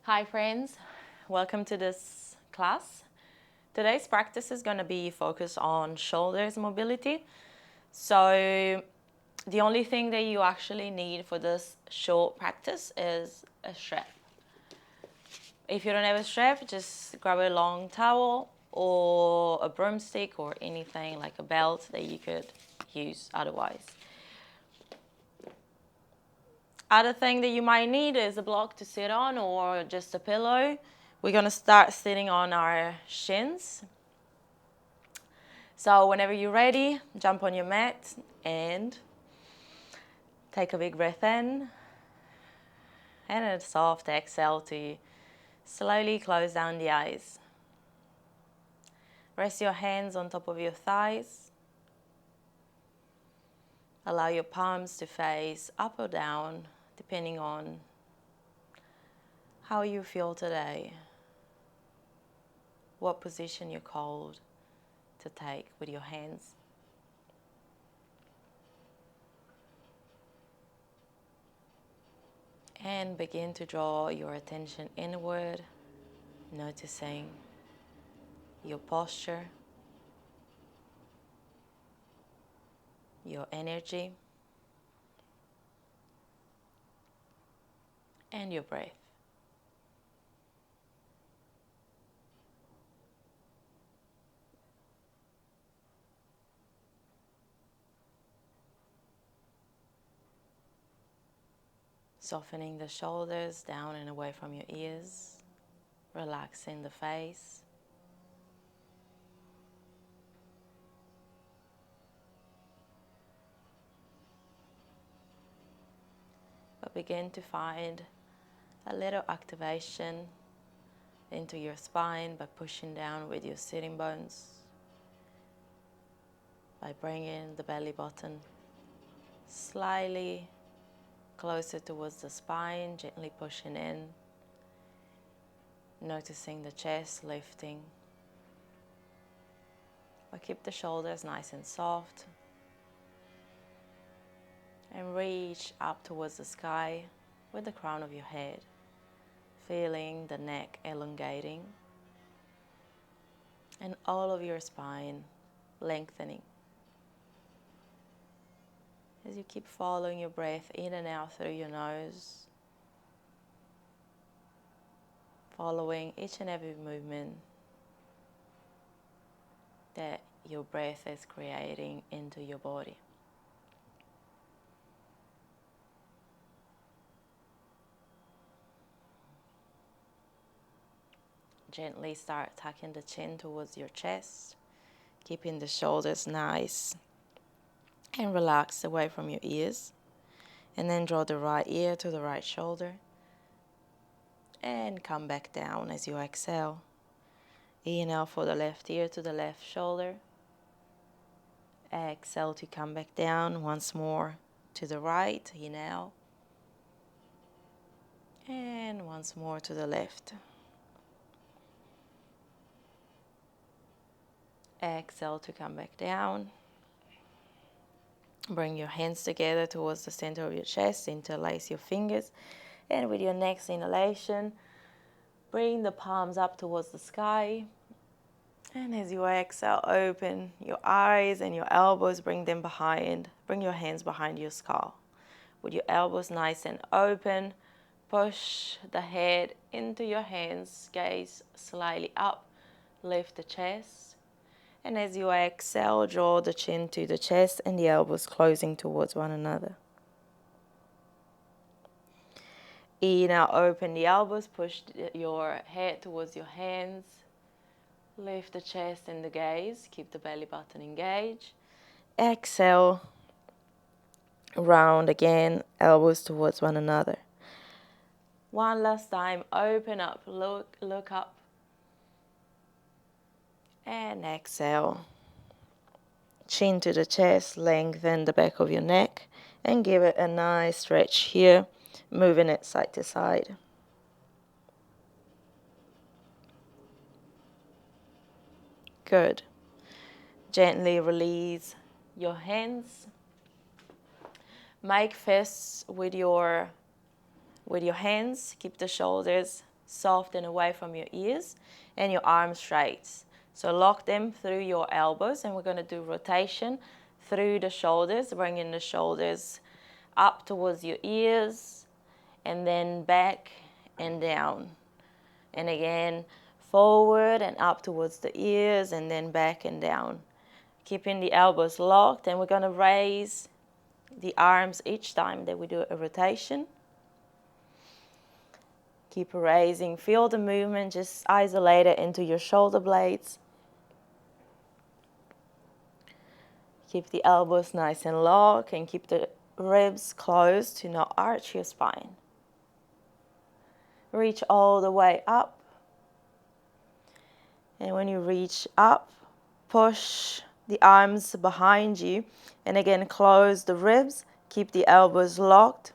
Hi friends, welcome to this class. Today's practice is going to be focused on shoulders mobility. So the only thing that you actually need for this short practice is a strap. If you don't have a strap, just grab a long towel or a broomstick or anything like a belt that you could use otherwise. Other thing that you might need is a block to sit on or just a pillow. We're going to start sitting on our shins. So whenever you're ready, jump on your mat and take a big breath in and a soft exhale to slowly close down the eyes. Rest your hands on top of your thighs. Allow your palms to face up or down depending on how you feel today, what position you're called to take with your hands. And begin to draw your attention inward, noticing your posture, your energy, and your breath. Softening the shoulders down and away from your ears, relaxing the face. But begin to find a little activation into your spine by pushing down with your sitting bones, by bringing the belly button slightly closer towards the spine, gently pushing in, noticing the chest lifting. But keep the shoulders nice and soft and reach up towards the sky with the crown of your head, feeling the neck elongating and all of your spine lengthening. As you keep following your breath in and out through your nose, following each and every movement that your breath is creating into your body. Gently start tucking the chin towards your chest, keeping the shoulders nice and relaxed away from your ears. And then draw the right ear to the right shoulder and come back down as you exhale. Inhale for the left ear to the left shoulder. Exhale to come back down once more to the right. Inhale. And once more to the left. Exhale to come back down. Bring your hands together towards the center of your chest. Interlace your fingers. And with your next inhalation, bring the palms up towards the sky. And as you exhale, open your eyes and your elbows, bring them behind. Bring your hands behind your skull. With your elbows nice and open, push the head into your hands, gaze slightly up, lift the chest. And as you exhale, draw the chin to the chest and the elbows closing towards one another. Inhale, open the elbows, push your head towards your hands. Lift the chest and the gaze, keep the belly button engaged. Exhale, round again, elbows towards one another. One last time, open up, look up. And exhale. Chin to the chest, lengthen the back of your neck and give it a nice stretch here, moving it side to side. Good. Gently release your hands. Make fists with your hands. Keep the shoulders soft and away from your ears, and your arms straight. So lock them through your elbows, and we're going to do rotation through the shoulders, bringing the shoulders up towards your ears, and then back and down. And again, forward and up towards the ears, and then back and down. Keeping the elbows locked, and we're going to raise the arms each time that we do a rotation. Keep raising, feel the movement, just isolate it into your shoulder blades. Keep the elbows nice and locked, and keep the ribs closed to not arch your spine. Reach all the way up. And when you reach up, push the arms behind you. And again, close the ribs. Keep the elbows locked.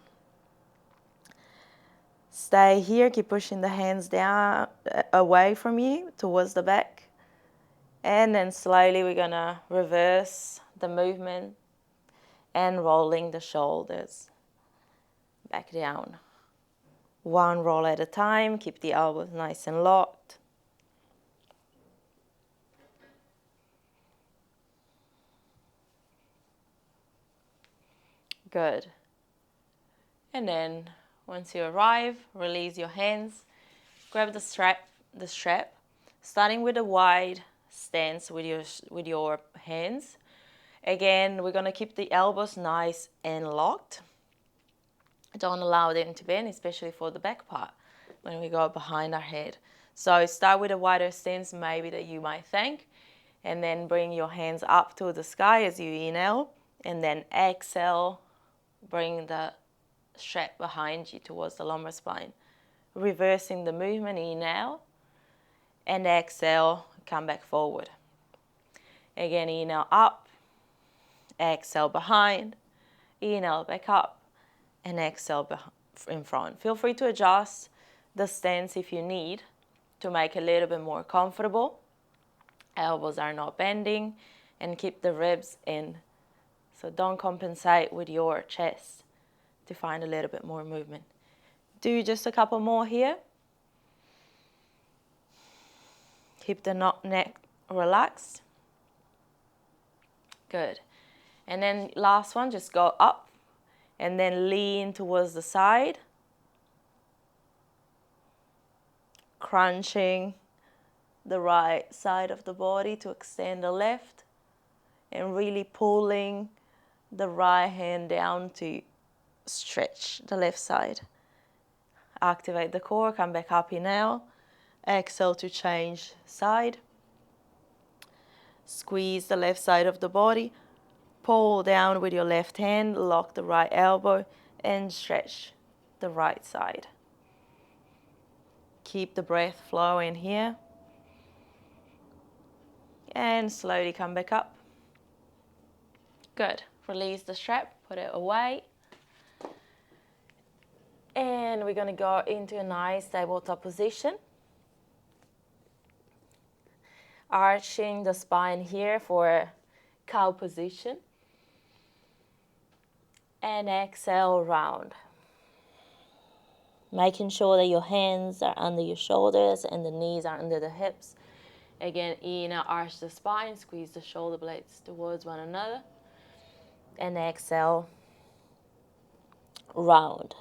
Stay here. Keep pushing the hands down, away from you, towards the back. And then slowly we're going to reverse the movement and rolling the shoulders back down. One roll at a time. Keep the elbows nice and locked. Good. And then once you arrive, release your hands. Grab the strap, starting with a wide stance with your hands. Again, we're going to keep the elbows nice and locked. Don't allow them to bend, especially for the back part when we go behind our head. So start with a wider stance, maybe that you might think, and then bring your hands up to the sky as you inhale, and then exhale, bring the strap behind you towards the lumbar spine. Reversing the movement, inhale, and exhale, come back forward. Again, inhale up, exhale behind, inhale back up, and exhale in front. Feel free to adjust the stance if you need to make it a little bit more comfortable. Elbows are not bending, and keep the ribs in. So don't compensate with your chest to find a little bit more movement. Do just a couple more here. Keep the neck relaxed. Good. And then last one, just go up and then lean towards the side. Crunching the right side of the body to extend the left, and really pulling the right hand down to stretch the left side. Activate the core, come back up, inhale. Exhale to change side. Squeeze the left side of the body. Pull down with your left hand, lock the right elbow, and stretch the right side. Keep the breath flowing here. And slowly come back up. Good. Release the strap, put it away. And we're going to go into a nice tabletop position. Arching the spine here for cow position. And exhale, round. Making sure that your hands are under your shoulders and the knees are under the hips. Again, inhale, arch the spine, squeeze the shoulder blades towards one another. And exhale, round.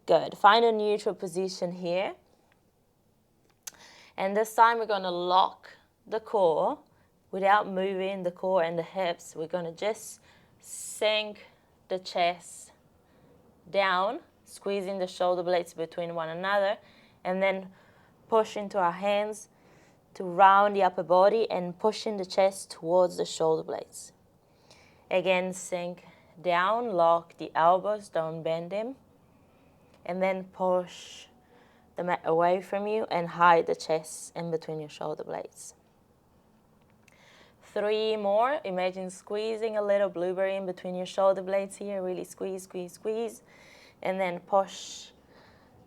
Good. Find a neutral position here. And this time we're going to lock the core without moving the core and the hips. We're going to just sink the chest down, squeezing the shoulder blades between one another, and then push into our hands to round the upper body and pushing the chest towards the shoulder blades. Again, sink down, lock the elbows, don't bend them, and then push the mat away from you and hide the chest in between your shoulder blades. 3 more. Imagine squeezing a little blueberry in between your shoulder blades here. Really squeeze, squeeze, squeeze. And then push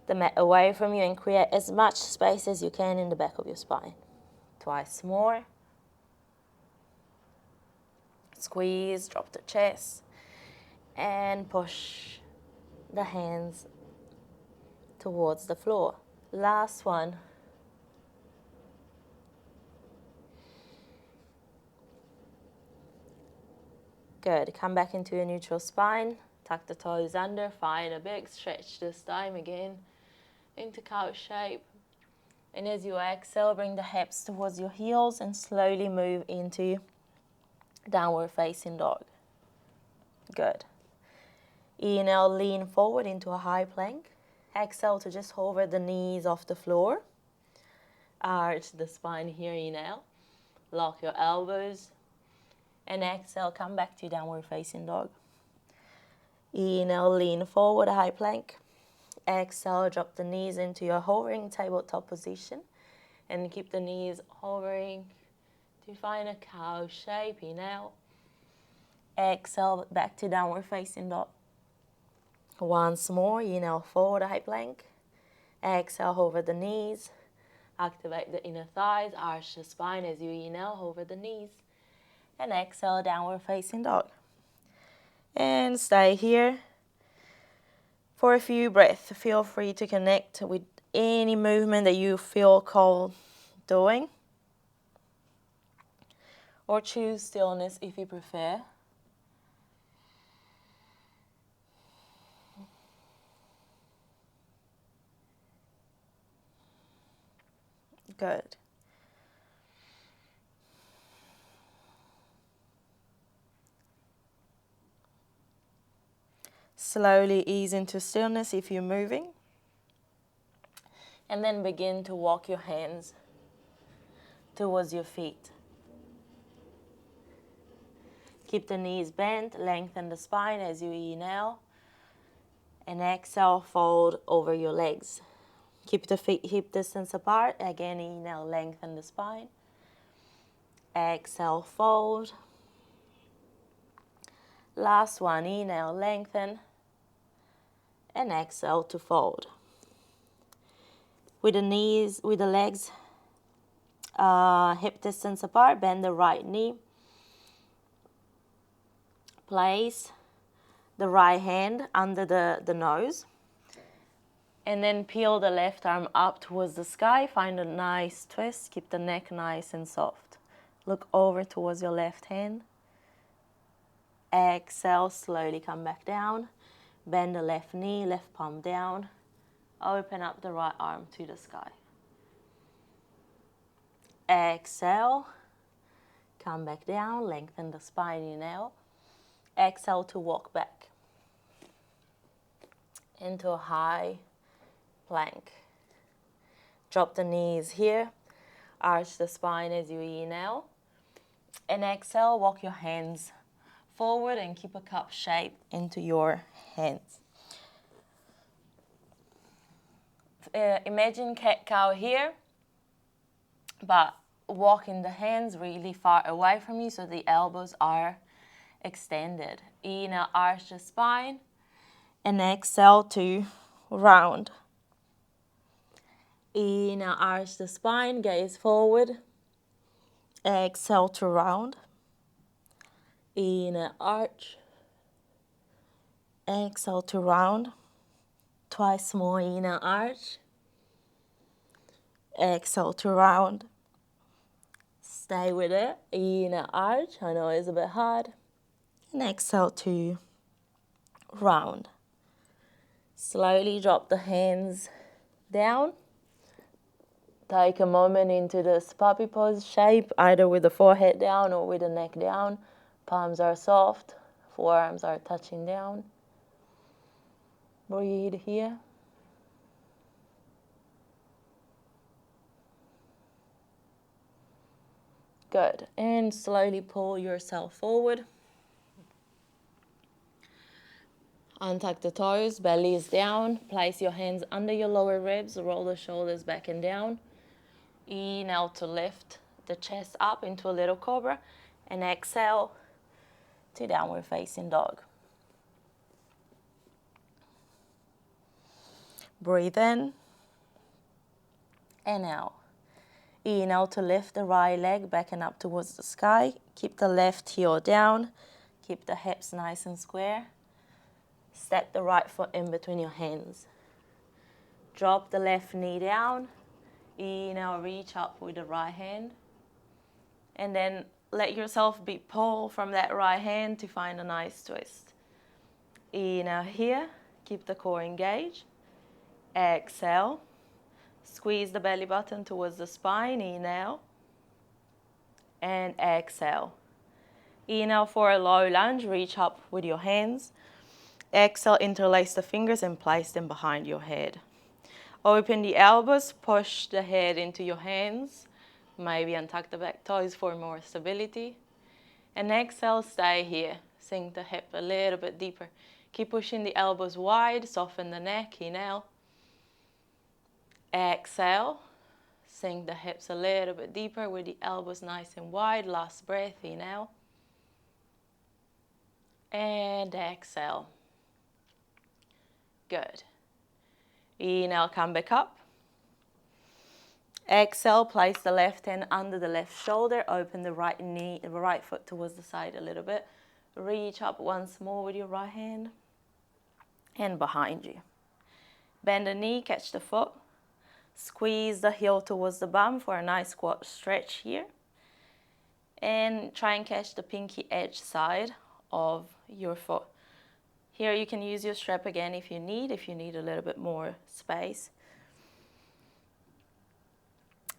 the mat away from you and create as much space as you can in the back of your spine. Twice more. Squeeze, drop the chest, and push the hands towards the floor. Last one. Good. Come back into your neutral spine. Tuck the toes under. Find a big stretch this time again into cow shape. And as you exhale, bring the hips towards your heels and slowly move into downward facing dog. Good. Inhale, lean forward into a high plank. Exhale to just hover the knees off the floor. Arch the spine here, inhale. Lock your elbows. And exhale, come back to downward facing dog. Inhale, lean forward, high plank. Exhale, drop the knees into your hovering tabletop position. And keep the knees hovering to find a cow shape. Inhale. Exhale, back to downward facing dog. Once more, inhale, forward, high plank. Exhale, hover the knees. Activate the inner thighs, arch the spine as you inhale, hover the knees. And exhale, downward facing dog. And stay here for a few breaths. Feel free to connect with any movement that you feel called doing. Or choose stillness if you prefer. Good. Slowly ease into stillness if you're moving. And then begin to walk your hands towards your feet. Keep the knees bent, lengthen the spine as you inhale. And exhale, fold over your legs. Keep the feet hip distance apart. Again, inhale, lengthen the spine. Exhale, fold. Last one, inhale, lengthen. And exhale to fold. With the legs hip distance apart, bend the right knee. Place the right hand under the nose. And then peel the left arm up towards the sky. Find a nice twist. Keep the neck nice and soft. Look over towards your left hand. Exhale, slowly come back down. Bend the left knee, left palm down. Open up the right arm to the sky. Exhale. Come back down. Lengthen the spine, inhale. Exhale to walk back into a high plank. Drop the knees here. Arch the spine as you inhale. And exhale, walk your hands forward and keep a cup shape into your hands. Imagine cat-cow here, but walking the hands really far away from you so the elbows are extended. Inhale, arch the spine, and exhale to round. Inhale, arch the spine, gaze forward. Exhale to round. Inhale, arch. Exhale to round. Twice more, inhale, arch. Exhale to round. Stay with it. Inhale, arch. I know it's a bit hard. And exhale to round. Slowly drop the hands down. Take a moment into this puppy pose shape, either with the forehead down or with the neck down. Palms are soft, forearms are touching down. Breathe here. Good. And slowly pull yourself forward. Untuck the toes, belly is down. Place your hands under your lower ribs. Roll the shoulders back and down. Inhale to lift the chest up into a little cobra. And exhale to downward facing dog. Breathe in and out. Inhale to lift the right leg back and up towards the sky. Keep the left heel down. Keep the hips nice and square. Step the right foot in between your hands. Drop the left knee down. Inhale, reach up with the right hand. And then let yourself be pulled from that right hand to find a nice twist. Inhale here, keep the core engaged. Exhale, squeeze the belly button towards the spine. Inhale and exhale. Inhale for a low lunge, reach up with your hands. Exhale, interlace the fingers and place them behind your head. Open the elbows, push the head into your hands. Maybe untuck the back toes for more stability. And exhale, stay here. Sink the hip a little bit deeper. Keep pushing the elbows wide, soften the neck. Inhale. Exhale. Sink the hips a little bit deeper with the elbows nice and wide. Last breath. Inhale. And exhale. Good. Inhale, come back up. Exhale, place the left hand under the left shoulder. Open the right knee, the right foot towards the side a little bit. Reach up once more with your right hand. And behind you. Bend the knee, catch the foot. Squeeze the heel towards the bum for a nice squat stretch here. And try and catch the pinky edge side of your foot. Here you can use your strap again if you need a little bit more space.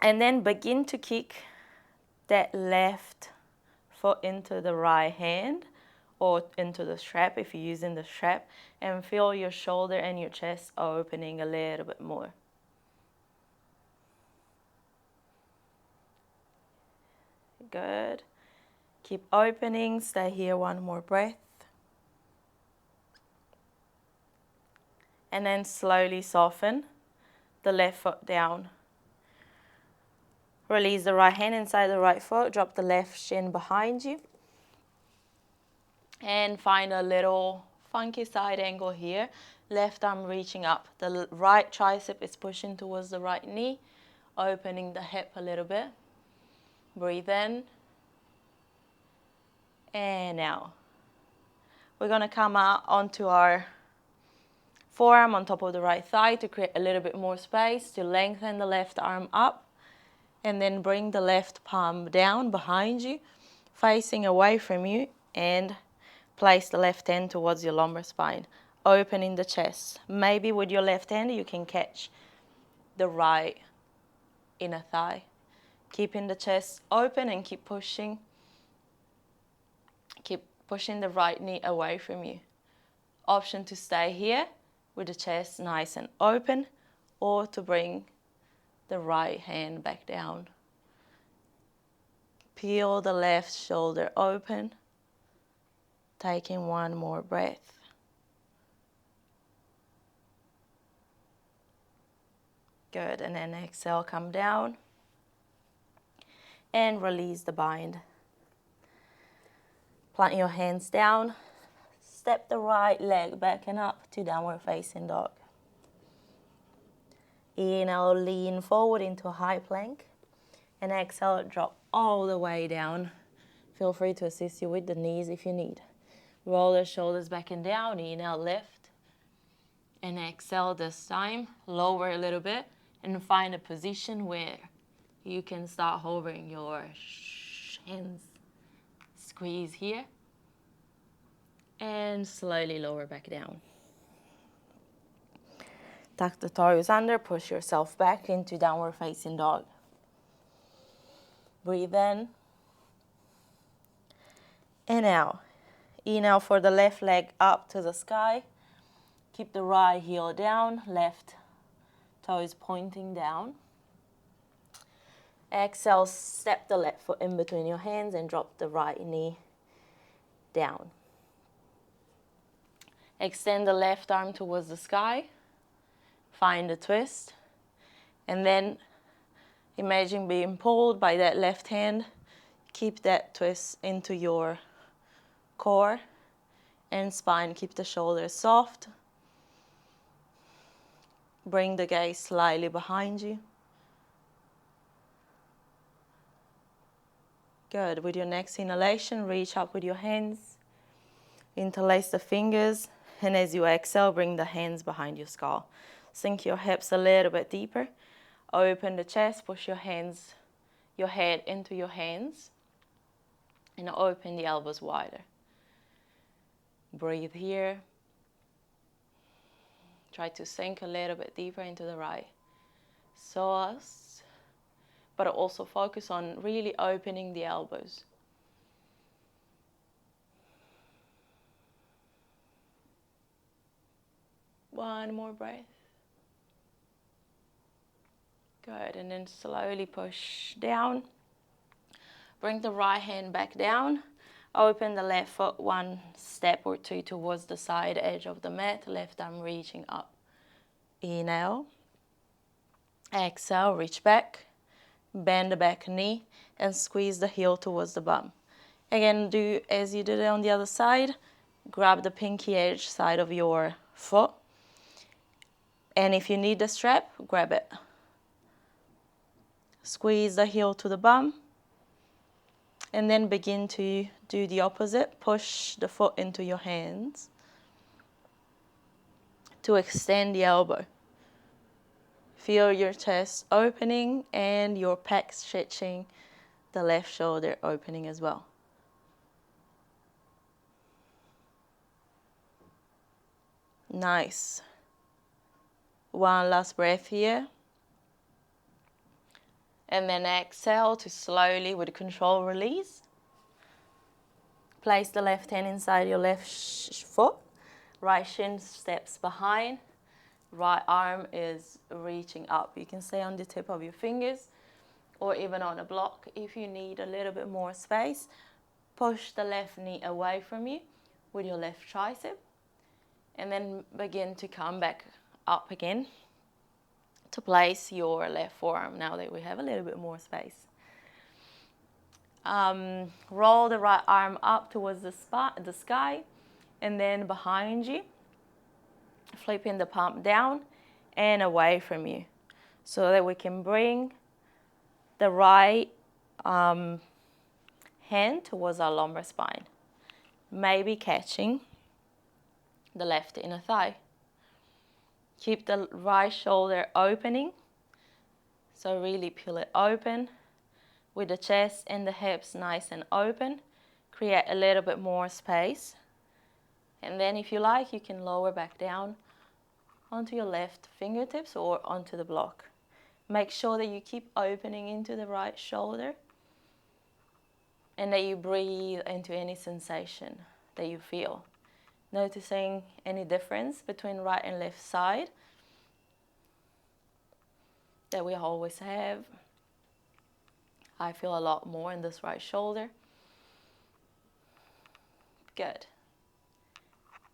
And then begin to kick that left foot into the right hand or into the strap if you're using the strap, and feel your shoulder and your chest opening a little bit more. Good. Keep opening, stay here one more breath. And then slowly soften the left foot down. Release the right hand inside the right foot, drop the left shin behind you. And find a little funky side angle here. Left arm reaching up. The right tricep is pushing towards the right knee, opening the hip a little bit. Breathe in. And out. We're going to come out onto our forearm on top of the right thigh to create a little bit more space, to lengthen the left arm up. And then bring the left palm down behind you, facing away from you, and place the left hand towards your lumbar spine, opening the chest. Maybe with your left hand you can catch the right inner thigh. Keeping the chest open and keep pushing. Keep pushing the right knee away from you. Option to stay here with the chest nice and open, or to bring the right hand back down. Peel the left shoulder open. Taking one more breath. Good, and then exhale, come down. And release the bind. Plant your hands down. Step the right leg back and up to downward facing dog. Inhale, lean forward into a high plank. And exhale, drop all the way down. Feel free to assist you with the knees if you need. Roll the shoulders back and down. Inhale, lift. And exhale this time. Lower a little bit. And find a position where you can start hovering your hands. Squeeze here. And slowly lower back down. Tuck the toes under. Push yourself back into downward facing dog. Breathe in. And out. Inhale for the left leg up to the sky. Keep the right heel down, left toes pointing down. Exhale, step the left foot in between your hands and drop the right knee down. Extend the left arm towards the sky. Find a twist. And then imagine being pulled by that left hand. Keep that twist into your core and spine. Keep the shoulders soft. Bring the gaze slightly behind you. Good. With your next inhalation, reach up with your hands. Interlace the fingers. And as you exhale, bring the hands behind your skull. Sink your hips a little bit deeper. Open the chest, push your head into your hands, and open the elbows wider. Breathe here. Try to sink a little bit deeper into the right psoas, but also focus on really opening the elbows. One more breath. Good, and then slowly push down. Bring the right hand back down. Open the left foot one step or two towards the side edge of the mat. Left arm reaching up. Inhale. Exhale, reach back. Bend the back knee and squeeze the heel towards the bum. Again, do as you did it on the other side. Grab the pinky edge side of your foot. And if you need the strap, grab it. Squeeze the heel to the bum. And then begin to do the opposite. Push the foot into your hands to extend the elbow. Feel your chest opening and your pec stretching, the left shoulder opening as well. Nice. One last breath here. And then exhale to slowly, with control, release. Place the left hand inside your left foot. Right shin steps behind. Right arm is reaching up. You can stay on the tip of your fingers or even on a block if you need a little bit more space. Push the left knee away from you with your left tricep. And then begin to come back up again to place your left forearm now that we have a little bit more space. Roll the right arm up towards the sky and then behind you, flipping the palm down and away from you so that we can bring the right hand towards our lumbar spine, maybe catching the left inner thigh. Keep the right shoulder opening, so really peel it open with the chest and the hips nice and open. Create a little bit more space. And then if you like, you can lower back down onto your left fingertips or onto the block. Make sure that you keep opening into the right shoulder and that you breathe into any sensation that you feel. Noticing any difference between right and left side that we always have. I feel a lot more in this right shoulder. Good.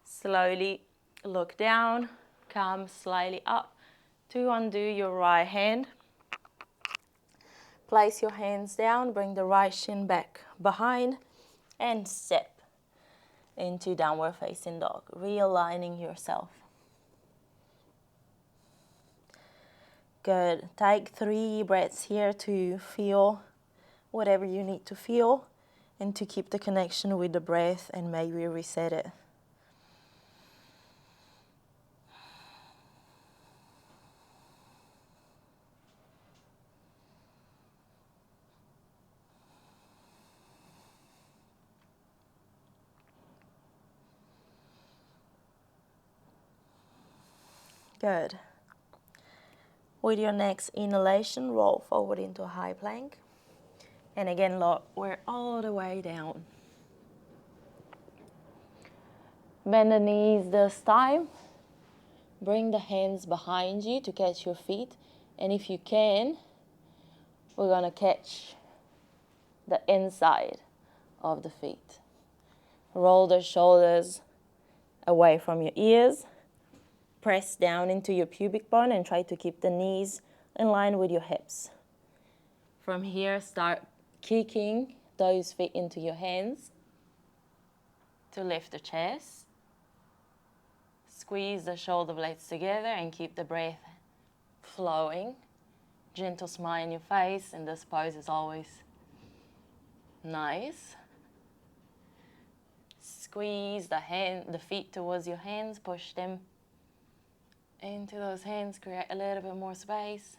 Slowly look down, come slightly up to undo your right hand. Place your hands down, bring the right shin back behind and step into downward facing dog, realigning yourself. Good. Take 3 breaths here to feel whatever you need to feel and to keep the connection with the breath and maybe reset it. Good. With your next inhalation, roll forward into a high plank. And again, lower all the way down. Bend the knees this time. Bring the hands behind you to catch your feet. And if you can, we're going to catch the inside of the feet. Roll the shoulders away from your ears. Press down into your pubic bone and try to keep the knees in line with your hips. From here, start kicking those feet into your hands to lift the chest. Squeeze the shoulder blades together and keep the breath flowing. Gentle smile in your face, and this pose is always nice. Squeeze the feet towards your hands, push them Into those hands, create a little bit more space.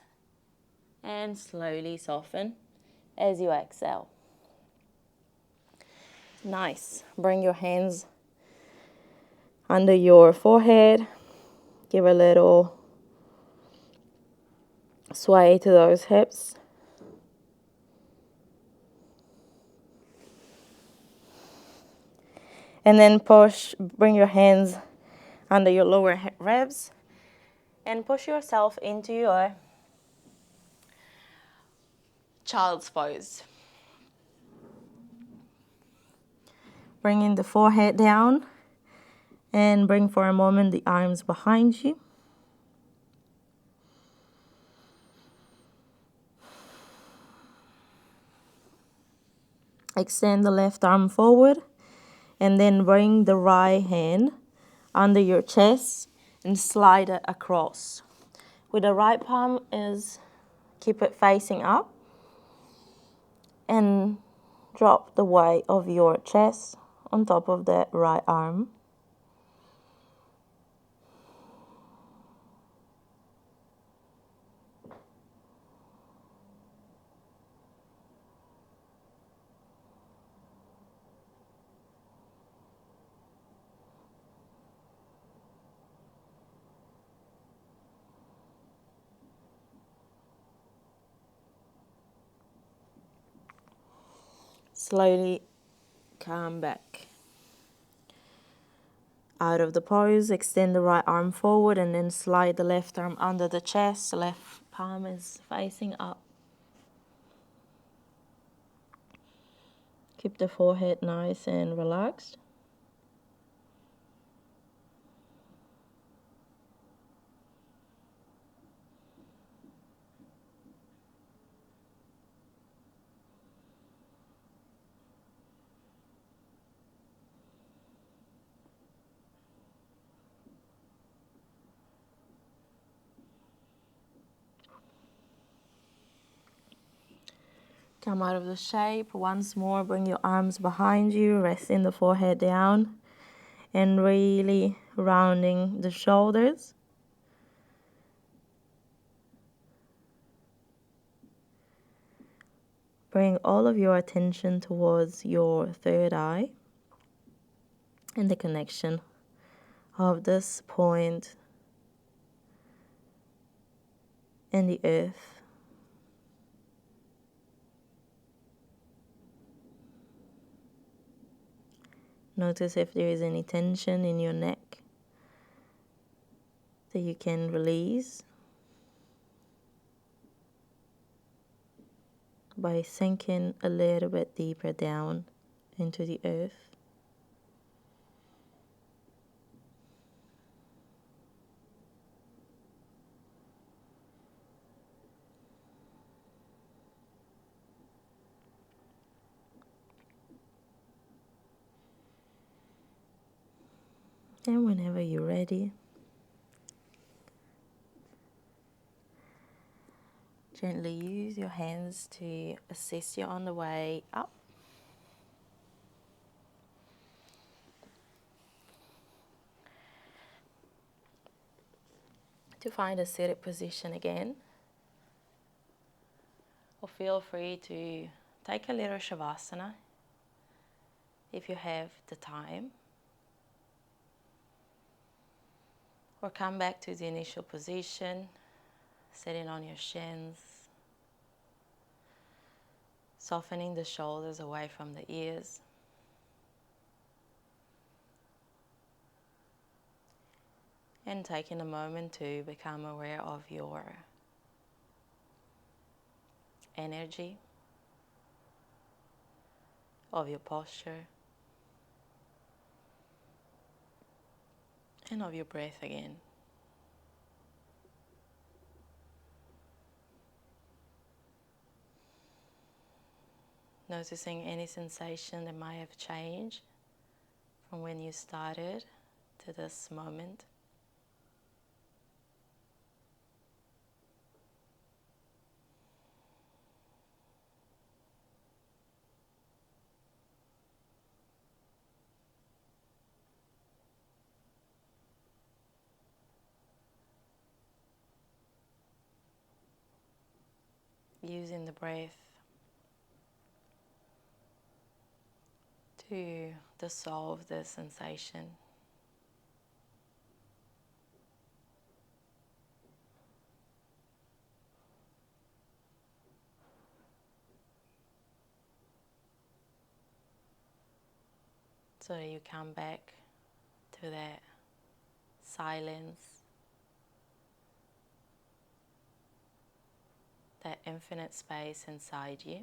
And slowly soften as you exhale. Nice. Bring your hands under your forehead. Give a little sway to those hips. And then bring your hands under your lower ribs and push yourself into your child's pose. Bringing the forehead down and bring for a moment the arms behind you. Extend the left arm forward and then bring the right hand under your chest and slide it across. With the right palm keep it facing up and drop the weight of your chest on top of that right arm. Slowly come back out of the pose. Extend the right arm forward and then slide the left arm under the chest. The left palm is facing up. Keep the forehead nice and relaxed. Come out of the shape. Once more, bring your arms behind you, resting the forehead down and really rounding the shoulders. Bring all of your attention towards your third eye and the connection of this point and the earth. Notice if there is any tension in your neck that you can release by sinking a little bit deeper down into the earth. And whenever you're ready, gently use your hands to assist you on the way up. To find a seated position again. Or feel free to take a little shavasana if you have the time. Or come back to the initial position, sitting on your shins, softening the shoulders away from the ears. And taking a moment to become aware of your energy, of your posture, and of your breath again. Noticing any sensation that might have changed from when you started to this moment. using the breath to dissolve the sensation. So that you come back to that silence, that infinite space inside you.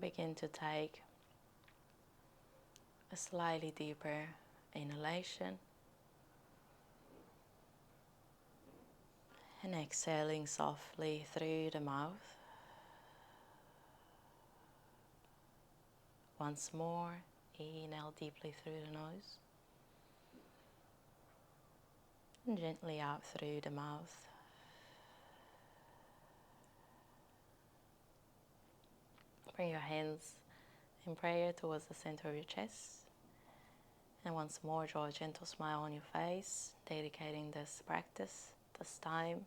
Begin to take a slightly deeper inhalation and exhaling softly through the mouth. Once more, inhale deeply through the nose and gently out through the mouth. Bring your hands in prayer towards the center of your chest. And once more, draw a gentle smile on your face, dedicating this practice, this time,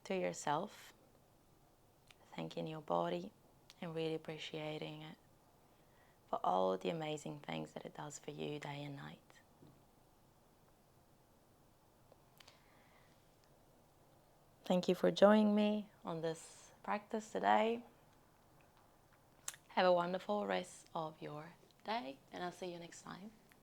to yourself, thanking your body and really appreciating it for all the amazing things that it does for you day and night. Thank you for joining me on this practice today. Have a wonderful rest of your day, and I'll see you next time.